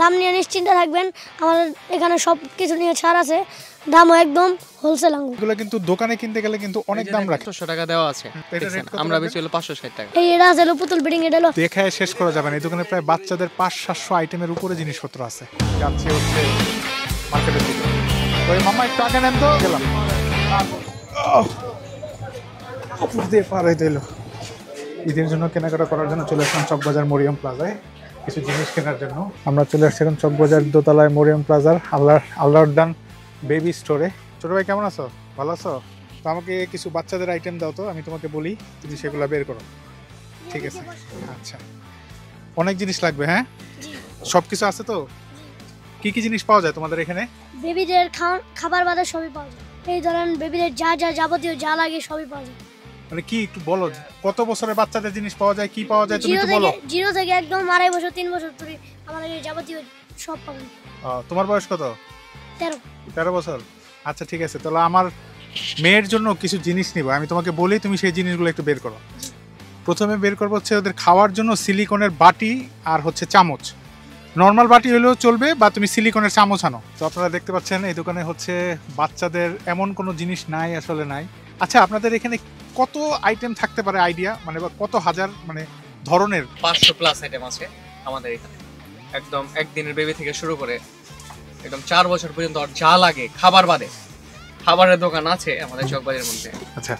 দাম নিয়ে নিশ্চিন্ত থাকবেন, আমাদের এখানে সব কিছু নিয়ে ছাড় আছে, দামও একদম হোলসেল আঙ্গুর। এগুলো কিন্তু দোকানে কিনতে গেলে কিন্তু অনেক দাম রাখে। 400 টাকা দেওয়া আছে, আমরা বেচি হলো 560 টাকা। এই এটা আছে পুতুল বিডিং, এটা হলো দেখায় শেষ করা যাবে না। এই দোকানে প্রায় বাচ্চাদের 500-700 আইটেমের উপরে জিনিসপত্র আছে। যাচ্ছে হচ্ছে মার্কেটের দিকে। ওই মামা একটু আগে নেন তো, গেলাম উপর দিয়ে পার হয়ে দিল। ঈদের জন্য কেনাকাটা করার জন্য চলে আসলাম চকবাজার মরিয়ম প্লাজায় কিছু জিনিস কেনার জন্য। আমরা চলে আসছি এখন চকবাজার দোতলায় মরিয়ম প্লাজার আল্লাহরদান বেবি স্টোরে। ছোট ভাই কেমন আছো? ভালো আছো? তো আমাকে কিছু বাচ্চাদের আইটেম দাও তো, আমি তোমাকে বলি, তুমি সেগুলো বের করো। ঠিক আছে, আচ্ছা। অনেক জিনিস লাগবে, হ্যাঁ? সব কিছু আছে তো? কি কি জিনিস পাওয়া যায় তোমাদের এখানে? বেবিদের খাবার বাদে সবই পাওয়া যায়। এই ধরেন বেবিদের যা যা যাবতীয় যা লাগে সবই পাওয়া যায়। মানে কি একটু বলো, কত বছরের বাচ্চাদের জিনিস পাওয়া যায়, কি পাওয়া যায় তুমি একটু বলো। 0 থেকে একদম 2.5 বছর 3 বছর ধরে আমাদের এই যাবতীয় সব পাবেন। তোমার বয়স কত? 13 বছর। আচ্ছা ঠিক আছে, তাহলে আমার মেয়ের জন্য কিছু জিনিস নিব, আমি তোমাকে বলি, তুমি সেই জিনিসগুলো একটু বের করো। প্রথমে বের করবো হচ্ছে ওদের খাওয়ার জন্য সিলিকনের বাটি আর হচ্ছে চামচ। নর্মাল বাটি হলেও চলবে, বা তুমি সিলিকনের চামচ আনো। তো আপনারা দেখতে পাচ্ছেন এই দোকানে হচ্ছে বাচ্চাদের এমন কোনো জিনিস নাই, আসলে নাই। আচ্ছা, আপনাদের এখানে কত আইটেম থাকতে পারে আইডিয়া, মানে কত হাজার মানে ধরনের? 500 প্লাস আইটেম আছে আমাদের এখানে, একদম একদিনের বেবি থেকে শুরু করে একদম 4 বছর পর্যন্ত যা লাগে খাবার বাদে খাবারের দোকান আছে আমাদের চকবাজারের মধ্যে। আচ্ছা,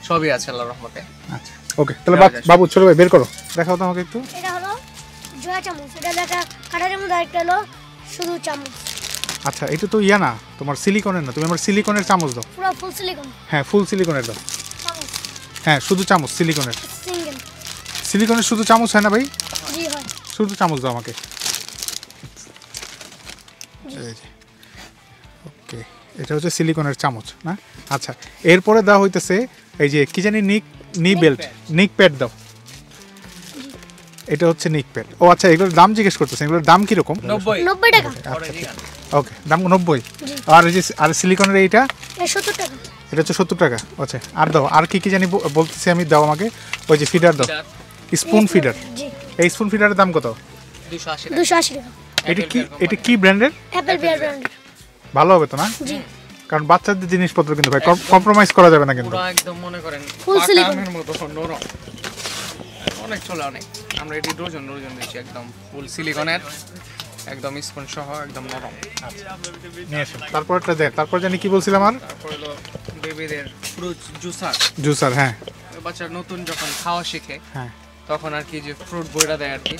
সবই আছে আল্লাহর রহমতে। আচ্ছা ওকে, তাহলে বাবু ছোট ভাই বের করো, দেখাও তো আমাকে একটু। এটা হলো জয়া চামচ, এটা দেখা কাটারের মধ্যে একটা হলো শুধু চামচ। আচ্ছা, এটা তো ইয়া না, তোমার সিলিকনের না, তুমি আমার সিলিকনের চামচ দাও। পুরো ফুল সিলিকন। হ্যাঁ, ফুল সিলিকনের দাও। চামচ হ্যাঁ, শুধু চামচ সিলিকনের। সিঙ্গেল। সিলিকনের শুধু চামচ হয় না ভাই? জি হয়। শুধু চামচ দাও আমাকে। ওকে, এটা হচ্ছে সিলিকনের চামচ না? আচ্ছা, এরপরে দেওয়া হইতেছে এই যে কি জানি নি বেল্ট, নিক প্যাড দাও। এটা হচ্ছে নিক প্যাড। ও আচ্ছা, এগুলোর দাম জিজ্ঞেস করতেছেন, এগুলোর দাম কিরকম? 90 টাকা। আচ্ছা, ওকে, দাম 90। জি। আর এই যে আর সিলিকনের এইটা? 70 টাকা। এটা হচ্ছে 70 টাকা। আচ্ছা, আর দাও, আর কি কি জানি বলতেছি আমি, দাও আমাকে। ওই যে ফিডার দাও, স্পুন ফিডার। জি। এই স্পুন ফিডারের দাম কত? 280 টাকা। এটা কি ব্র্যান্ডের? অ্যাপল বিয়ার ব্র্যান্ড। ভালো হবে তো না? জি। কারণ বাচ্চাদের জিনিসপত্র কিন্তু ভাই কম্প্রোমাইজ করা যাবে না কিন্তু। পুরো একদম মনে করেন ফুল সিলিকন পাকামের মতো নরম, অনেক চলে অনেক। আমরা এটি ডজন দিচ্ছি, একদম ফুল সিলিকনের, একদম স্পন সহ, একদম নরম। নিয়ে এসো। তারপরটা দেখ, তারপর জানি কি বলছিলাম আর? তারপর হলো বেবিদের ফ্রুট জুসার। হ্যাঁ, বাচ্চা নতুন যখন খাওয়া শিখে হ্যাঁ, তখন আর কি যে ফ্রুট বইটা দেয় আর কি,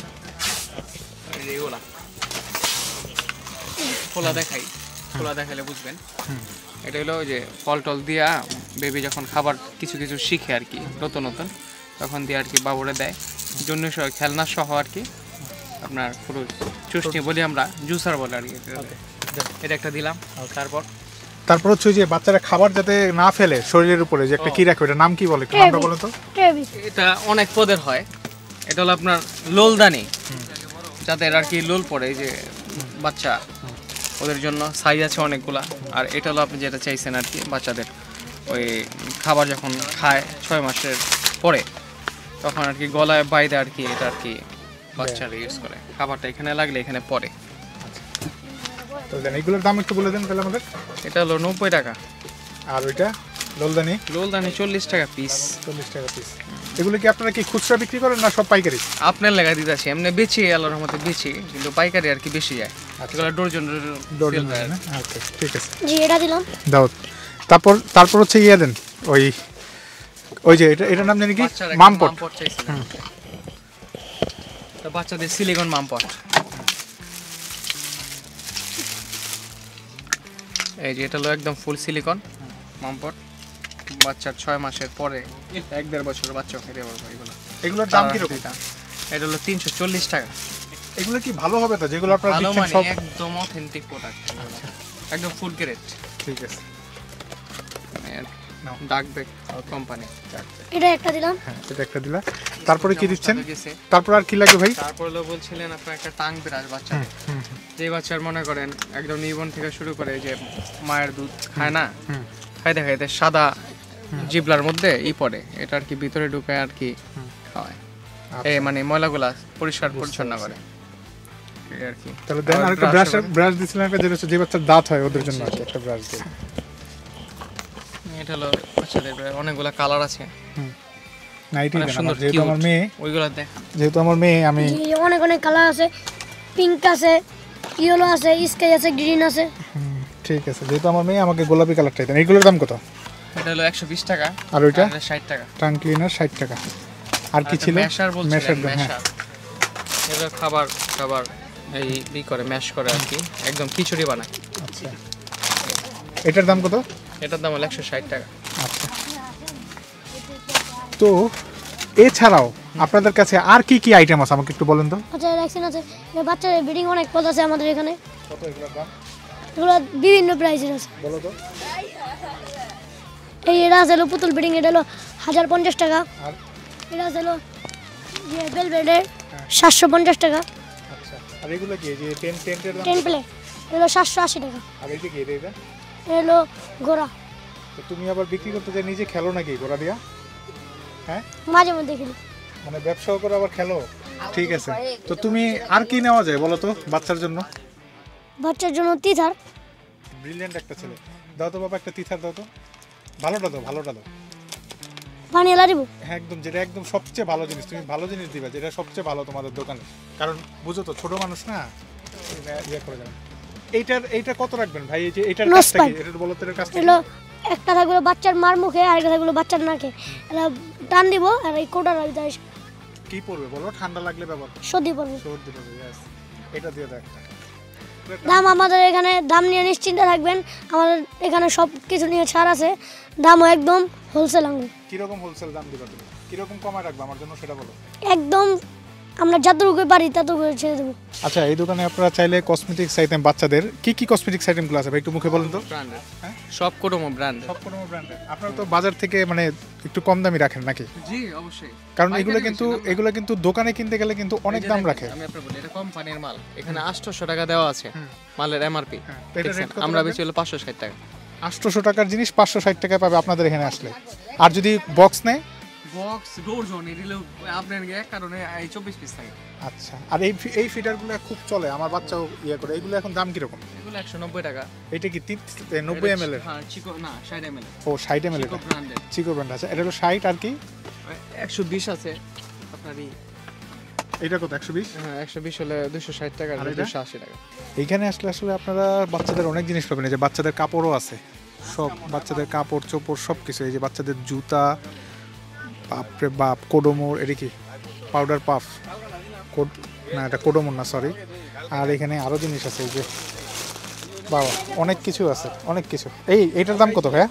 এগুলা খোলা দেখাই, খোলা দেখালে বুঝবেন। এটা হলো ওই যে ফল টল দিয়া বেবি যখন খাবার কিছু কিছু শিখে আর কি, নতুন নতুন, তখন দিয়ে আর কি বাবুরে দেয় জন্য খেলনা সহ আর কি। আপনার ফ্রুট চুষ্টি বলি আমরা, জুসার বলে আর কি। এটা একটা দিলাম। তারপর হচ্ছে যে বাচ্চারা খাবার যাতে না ফেলে শরীরের উপরে, যে একটা কি রাখবে, এটা নাম কি বলে, একটু নামটা বলো তো। এটা অনেক পদের হয়। এটা হলো আপনার লোলদানি, যাতে আর কি লোল পড়ে, যে বাচ্চা ওদের জন্য সাইজ আছে অনেকগুলা। আর এটা হলো আপনি যেটা চাইছেন আর কি, বাচ্চাদের ওই খাবার যখন খায় 6 মাসের পরে, তখন আর কি গলায় বাইরে আর কি, এটা আর কি বাচ্চারা ইউজ করে। খাবারটা এখানে লাগলে এখানে পরে। তো দেন এগুলোর দাম একটু বলে দেন তাহলে আমাদের। এটা হলো 90 টাকা। আর ওইটা লোলদানি? 40 টাকা পিস। 40 টাকা পিস। এগুলো কি আপনারা কি খুচরা বিক্রি করেন না সব পাইকারি? আপনার লেগা দিতেছি, এমনি বেচি আল্লাহর রহমতে বেচি, কিন্তু পাইকারি আর কি বেশি যায়। এগুলো ডজন না? আচ্ছা ঠিক আছে, জি, এটা দিলাম। দাও। তারপর হচ্ছে ইয়ে দেন, ওই যে এটার নাম জানি কি, মামপট। তো বাচ্চাদের সিলিকন মামপট। এই যে এটা হলো একদম ফুল সিলিকন মামপট, বাচ্চার 6 মাসের পরে 1-1.5 বছরের বাচ্চা খেতে পারবে এগুলো। এগুলোর দাম কি রকম? এটা হলো 340 টাকা। এগুলো কি ভালো হবে তো, যেগুলো আপনারা ভালো দিচ্ছেন মানে সব? একদম অথেন্টিক প্রোডাক্ট, একদম ফুড গ্রেড। ঠিক আছে, ডাক ব্যাগ কোম্পানি। এটা একটা দিলাম। হ্যাঁ, এটা একটা দিলা। তারপরে কি দিচ্ছেন? তারপর আর কি লাগবে ভাই? তারপর হলো বলছিলেন আপনার একটা টাং বিরাজ বাচ্চা, যে বাচ্চার মনে করেন একদম নিবন থেকে শুরু করে যে মায়ের দুধ খায় না, খাইতে খাইতে সাদা জিবলার মধ্যে পড়ে, এটা আর কি ভিতরে ঢুকে আর কি খাওয়ায়, এই মানে ময়লাগুলা পরিষ্কার পরিচ্ছন্ন করে। এই আর কি। তাহলে দেন আর একটা ব্রাশ দিছিলেন একটা, যেটা হচ্ছে যে বাচ্চার দাঁত হয় ওদের জন্য আর কি, একটা ব্রাশ দিন। এটা হলো বাচ্চাদের অনেকগুলা কালার আছে, না এইটাই অনেক দেন সুন্দর, আমার, যেহেতু আমার মেয়ে, ওইগুলা দেখ। যেহেতু আমার মেয়ে আমি জি, অনেক অনেক কালার আছে, পিঙ্ক আছে, ইয়েলো আছে, স্কাই আছে, গ্রিন আছে। ঠিক আছে, যেহেতু আমার মেয়ে আমাকে গোলাপি কালারটাই দেন। এইগুলোর দাম কত? এটা হলো 120 টাকা, আর ওইটা এটা 60 টাকা। টাং ক্লিনার 60 টাকা। আর কি ছিল? ম্যাশার বলছিলেন, ম্যাশার দাম, হ্যাঁ। ম্যাশার এগুলো খাবার এই করে ম্যাশ করে আর কি, একদম খিচুড়ি বানায়। আচ্ছা, এটার দাম কত? এটার দাম হলো 160 টাকা। আচ্ছা, তো এছাড়াও আপনাদের কাছে আর কি কি আইটেম আছে আমাকে একটু বলেন তো। আচ্ছা, ভ্যাকসিন আছে, বাচ্চাদের ব্রিডিং অনেক পদ আছে আমাদের এখানে। কত এগুলোর দাম এগুলো বিভিন্ন প্রাইসের আছে। বলো তো। এটা আছে হলো পুতুল ব্রিডিং, এটা হলো 1050 টাকা। আর এটা আছে হলো বেলভেটের 750 টাকা। আচ্ছা, আর এগুলো কি, যে টেন্টের দাম? 10 প্লে এগুলো 780 টাকা। আর এইটা কি, এটা এটা হলো ঘোড়া, তো তুমি আবার বিক্রি করতে যে নিজে খেলো নাকি গোড়া দিয়া? হ্যাঁ, মাঝে মধ্যে খেলি। মানে ব্যবসাও করে আবার খেলো। ঠিক আছে, তো তুমি আর কি নেওয়া যায় বলো তো বাচ্চার জন্য? বাচ্চার জন্য তিথার। ব্রিলিয়ান্ট একটা ছেলে, দাও তো বাবা একটা তিথার দাও তো। ভালোটা দাও, ভালোটা দাও। ভানিলা দিব। হ্যাঁ একদম, যেটা একদম সবচেয়ে ভালো জিনিস, তুমি ভালো জিনিস দিবা, যেটা সবচেয়ে ভালো তোমাদের দোকানে। কারণ বুঝো তো, ছোট মানুষ না, ইয়ে করে যাবেন। এইটা কত রাখবেন ভাই? এই যে এটার কাজটা কি, এটা বলো তো, এর কাজটা এগুলো একটা থাকবে বাচ্চার মার মুখে, আর একটা থাকবে বাচ্চার নাকে। এটা টান দিব, আর এই কোটার ভিতরে কি পড়বে বলো? ঠান্ডা লাগলে ব্যবহার সর্দি পড়বে। সর্দি পড়বে, yes। এটা দিয়ে দাও একটা। দাম আমাদের এখানে, দাম নিয়ে নিশ্চিন্তে থাকবেন, আমাদের এখানে সব কিছু নিয়ে ছাড় আছে, দামও একদম হোলসেল আঙুর। কিরকম হোলসেল দাম দিবা তুমি? কিরকম কমায় রাখবে আমার জন্য সেটা বলো। একদম আমরা যতটুকু পারি ততটুকু ছেড়ে দেবো। আচ্ছা, এই দোকানে আপনারা চাইলে কসমেটিক্স আইটেম, বাচ্চাদের কি কি কসমেটিক্স আইটেমগুলো আছে ভাই একটু মুখে বলেন তো। ব্র্যান্ডের, হ্যাঁ? সব কোডোমো ব্র্যান্ড। সব কোনো ব্র্যান্ডের। আপনারা তো বাজার থেকে মানে একটু কম দামি রাখেন নাকি? জি অবশ্যই, কারণ এগুলো কিন্তু দোকানে কিনতে গেলে কিন্তু অনেক দাম রাখে। আমি আপনাকে বলি, এটা কোম্পানির মাল, এখানে 800 টাকা দেওয়া আছে মালের এমআরপি। হ্যাঁ, তো এটা রেট কত? আমরা বেচি হলো 560 টাকা। 800 টাকার জিনিস 560 টাকায় পাবে আপনাদের এখানে আসলে। আর যদি বক্স নেয়? বক্স ডোরজন এগুলো আপনার এক কারণে 24 পিস থাকে। আচ্ছা, আর এই ফিডারগুলো খুব চলে, আমার বাচ্চাও ইয়ে করে। এগুলো এখন দাম কিরকম? এগুলো 190 টাকা। এটা কি 90 ml এর? হ্যাঁ, চিকো না 60 ml এর। ও 60 ml চিকো এর ব্র্যান্ডের। চিকো ব্র্যান্ড আছে। এটা হলো 60, আর কি 120 আছে আপনার এটা কত? 120? হ্যাঁ 120 হলে 260 টাকা, আর আর এটা? 280 টাকা। এইখানে আসলে আপনারা বাচ্চাদের অনেক জিনিস পাবেন। এই যে বাচ্চাদের কাপড়ও আছে, সব বাচ্চাদের কাপড় চোপড় সব কিছু। এই যে বাচ্চাদের জুতা, বাপরে বাপ, কোডোমোর, এটা কি পাউডার পাফ, না এটা কোডোমোর না, সরি। আর এখানে আরও জিনিস আছে, এই যে বাবা অনেক কিছু আছে, অনেক কিছু। এইটার দাম কত ভাইয়া?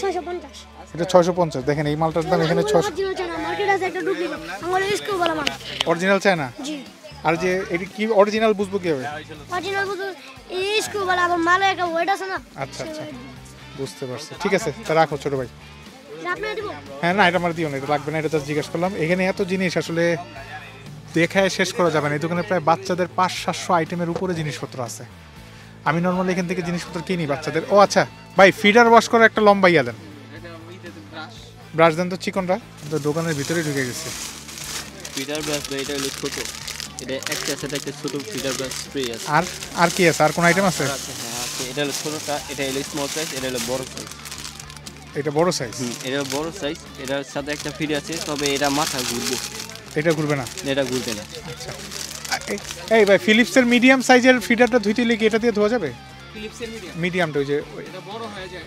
650। এটা 650। দেখেন এই মালটার দাম এখানে 600। মার্কেট আছে একটা ডুপ্লিকেট, আমার স্কুল বলা মাল। অরিজিনাল চায় না? জি, আর যে এটা কি অরিজিনাল বুঝবো কিভাবে? অরিজিনাল বুঝুন, এই স্কুল বলা আবার মালে একটা ওয়েট আছে না। আচ্ছা আচ্ছা, বুঝতে পারছি। ঠিক আছে, তা রাখো ছোট ভাই। এটা আপনাকে দিব। হ্যাঁ, না এটা আমার দিও না, এটা লাগবে না, এটা জাস্ট জিজ্ঞেস করলাম। এখানে এত জিনিস আসলে দেখায় শেষ করা যাবে না। এই দোকানে প্রায় বাচ্চাদের 500-700 আইটেমের উপরে জিনিসপত্র আছে। আমি নর্মালি এখান থেকে জিনিসপত্র কিনি বাচ্চাদের। ও আচ্ছা ভাই, ফিডার ওয়াশ করে একটা লম্বা ইয়া দেন, এটা ব্রাশ। ব্রাশ দেন তো চিকনটা। তো দোকানের ভিতরে ঢুকে গেছে। ফিডার ব্রাশ বা এটা হলো ছোট, এটা একটা সাথে একটা ছোট ফিডার ব্রাশ স্প্রে আছে। আর কি আছে? আর কোন আইটেম আছে? আছে, হ্যাঁ আছে। এটা হলো ছোটটা, এটা হলো স্মল সাইজ, এটা হলো বড় সাইজ। এটা বড় সাইজ? এটা হলো বড় সাইজ, এটার সাথে একটা ফিড আছে, তবে এটা মাথা ঘুরবে, এটা ঘুরবে না? এটা ঘুরবে না। আচ্ছা, এই ভাই ফিলিপসের মিডিয়াম সাইজের ফিডারটা ধুইতে গেলে কি এটা দিয়ে ধোয়া যাবে? ফিলিপসের মিডিয়াম, মিডিয়ামটা ওই যে এটা বড় হয়ে যায়,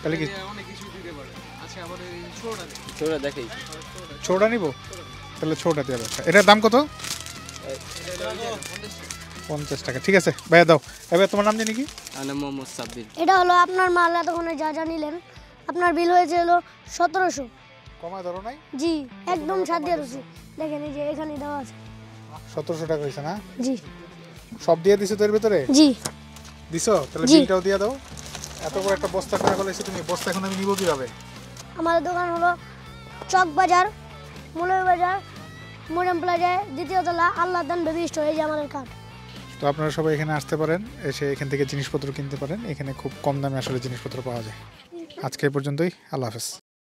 তাহলে কি এটা অনেক কিছু দিতে পারে। আচ্ছা, আবার এই ছোটটা দেখি। ছোটটা দেখাই, ছোটা নিব? তাহলে ছোটা দিয়ে ব্যবসা। এটার দাম কত? 50 টাকা। ঠিক আছে ভাইয়া, দাও। এবার তোমার নাম জানি কি? আমার মোহাম্মদ সাব্বির। এটা হলো আপনার মাল, এতক্ষণে যা যা নিলেন আপনার বিল হয়েছে হলো 1700। কমায় ধরো নাই? জি, একদম সাত দিয়ে রয়েছে, দেখেন এই যে এখানে দেওয়া আছে। 1700 টাকা হয়েছে না? জি সব দিয়ে দিছো তো এর ভিতরে? জি দিছো? তাহলে জি। বিলটাও দিয়ে দাও। এত বড় একটা বস্তা করে বলেছি তুমি, বস্তা এখন আমি নিব কিভাবে? আমাদের দোকান হলো চক বাজার, মুলয় বাজার, মোরেম প্লাজায়, দ্বিতীয় তলা, আল্লাহ দান বেবি স্টোর। এই যে আমাদের কার্ড। তো আপনারা সবাই এখানে আসতে পারেন, এসে এখান থেকে জিনিসপত্র কিনতে পারেন। এখানে খুব কম দামে আসলে জিনিসপত্র পাওয়া যায়। আজকে এই পর্যন্তই, আল্লাহ হাফেজ।